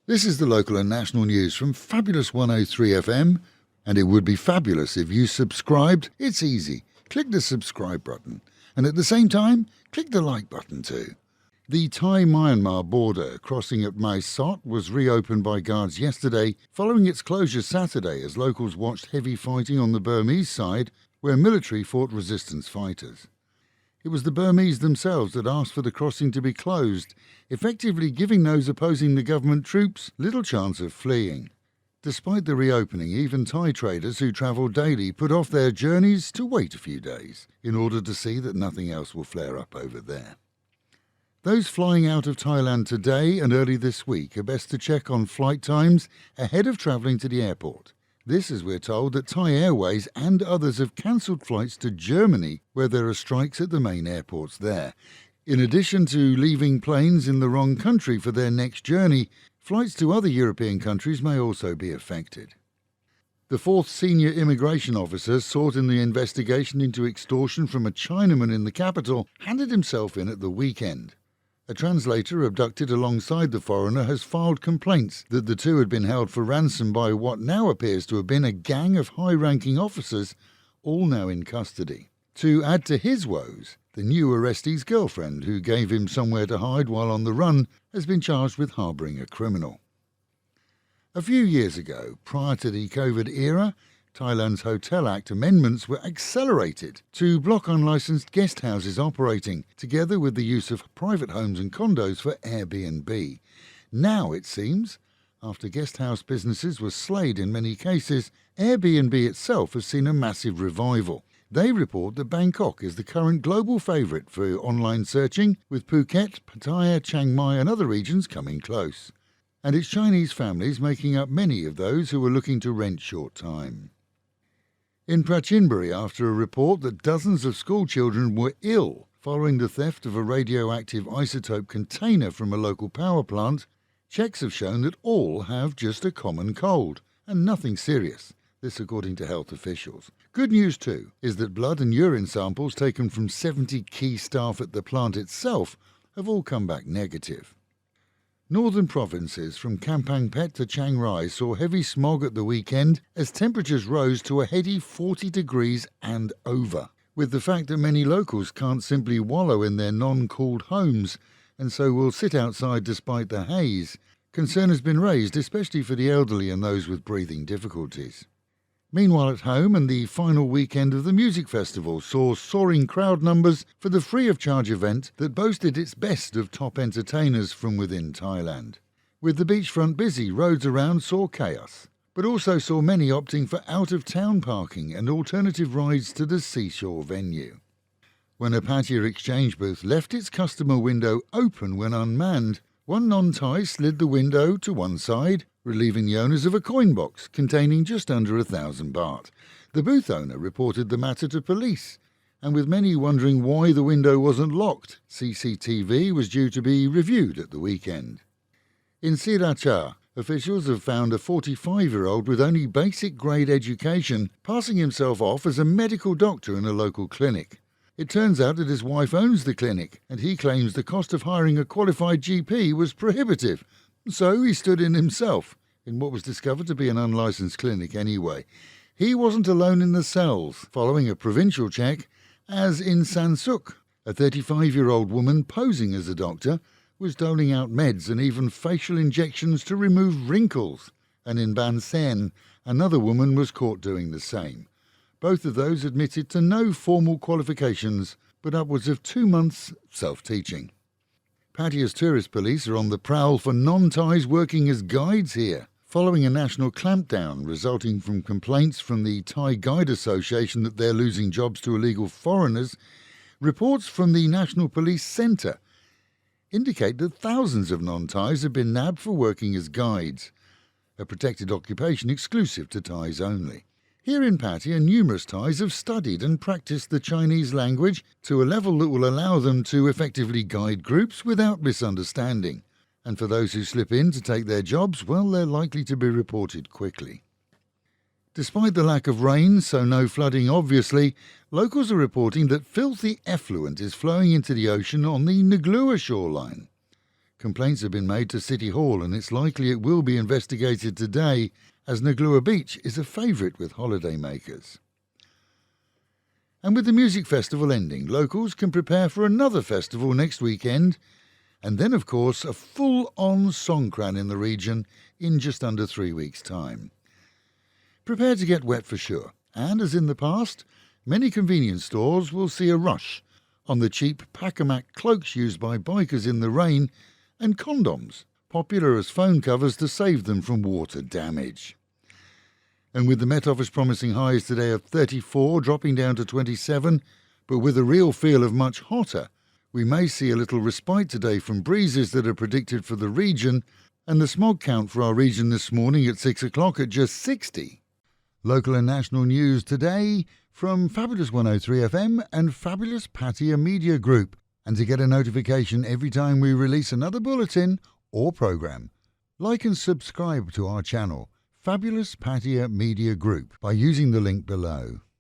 This is the local and national news from Fabulous 103 FM, and it would be fabulous if you subscribed. It's easy. Click the subscribe button, and at the same time, click the like button too. The Thai-Myanmar border crossing at Mae Sot was reopened by guards yesterday following its closure Saturday as locals watched heavy fighting on the Burmese side where military fought resistance fighters. It was the Burmese themselves that asked for the crossing to be closed, effectively giving those opposing the government troops little chance of fleeing. Despite the reopening, even Thai traders who travel daily put off their journeys to wait a few days in order to see that nothing else will flare up over there. Those flying out of Thailand today and early this week are best to check on flight times ahead of travelling to the airport. This as we're told that Thai Airways and others have cancelled flights to Germany where there are strikes at the main airports there. In addition to leaving planes in the wrong country for their next journey, flights to other European countries may also be affected. The fourth senior immigration officer sought in the investigation into extortion from a Chinaman in the capital handed himself in at the weekend. A translator abducted alongside the foreigner has filed complaints that the two had been held for ransom by what now appears to have been a gang of high-ranking officers, all now in custody. To add to his woes, the new arrestee's girlfriend, who gave him somewhere to hide while on the run, has been charged with harbouring a criminal. A few years ago, prior to the COVID era, Thailand's Hotel Act amendments were accelerated to block unlicensed guest houses operating, together with the use of private homes and condos for AirBNB. Now, it seems, after guest house businesses were slayed in many cases, AirBNB itself has seen a massive revival. They report that Bangkok is the current global favourite for online searching, with Phuket, Pattaya, Chiang Mai and other regions coming close. And it's Chinese families making up many of those who are looking to rent short time. In Prachinburi, after a report that dozens of school children were ill following the theft of a radioactive isotope container from a local power plant, checks have shown that all have just a common cold and nothing serious. This according to health officials. Good news too is that blood and urine samples taken from 70 key staff at the plant itself have all come back negative. Northern provinces from Kampang Phet to Chiang Rai saw heavy smog at the weekend as temperatures rose to a heady 40 degrees and over, with the fact that many locals can't simply wallow in their non-cooled homes and so will sit outside despite the haze. Concern has been raised, especially for the elderly and those with breathing difficulties. Meanwhile at home, and the final weekend of the music festival saw soaring crowd numbers for the free-of-charge event that boasted its best of top entertainers from within Thailand. With the beachfront busy, roads around saw chaos, but also saw many opting for out-of-town parking and alternative rides to the seashore venue. When a Pattaya exchange booth left its customer window open when unmanned, one non-Thai slid the window to one side, relieving the owners of a coin box containing just under 1,000 baht. The booth owner reported the matter to police, and with many wondering why the window wasn't locked, CCTV was due to be reviewed at the weekend. In Sriracha, officials have found a 45-year-old with only basic grade education passing himself off as a medical doctor in a local clinic. It turns out that his wife owns the clinic, and he claims the cost of hiring a qualified GP was prohibitive. So he stood in himself, in what was discovered to be an unlicensed clinic anyway. He wasn't alone in the cells, following a provincial check, as in Sansuk, a 35-year-old woman posing as a doctor was doling out meds and even facial injections to remove wrinkles. And in Ban Sen, another woman was caught doing the same. Both of those admitted to no formal qualifications, but upwards of 2 months self-teaching. Pattaya's tourist police are on the prowl for non-Thais working as guides here, following a national clampdown resulting from complaints from the Thai Guide Association that they're losing jobs to illegal foreigners. Reports from the National Police Centre indicate that thousands of non-Thais have been nabbed for working as guides, a protected occupation exclusive to Thais only. Here in Pattaya, numerous Thais have studied and practiced the Chinese language to a level that will allow them to effectively guide groups without misunderstanding. And for those who slip in to take their jobs, well, they're likely to be reported quickly. Despite the lack of rain, so no flooding obviously, locals are reporting that filthy effluent is flowing into the ocean on the Naklua shoreline. Complaints have been made to City Hall, and it's likely it will be investigated today, as Naklua Beach is a favourite with holidaymakers. And with the music festival ending, locals can prepare for another festival next weekend, and then, of course, a full-on Songkran in the region in just under 3 weeks' time. Prepare to get wet for sure, and as in the past, many convenience stores will see a rush on the cheap Pacamac cloaks used by bikers in the rain and condoms, popular as phone covers to save them from water damage. And with the Met Office promising highs today of 34 dropping down to 27, but with a real feel of much hotter, we may see a little respite today from breezes that are predicted for the region, and the smog count for our region this morning at 6 o'clock at just 60. Local and national news today from Fabulous 103 FM and Fabulous Pattaya Media Group. And to get a notification every time we release another bulletin or programme, like and subscribe to our channel, Fabulous Pattaya Media Group, by using the link below.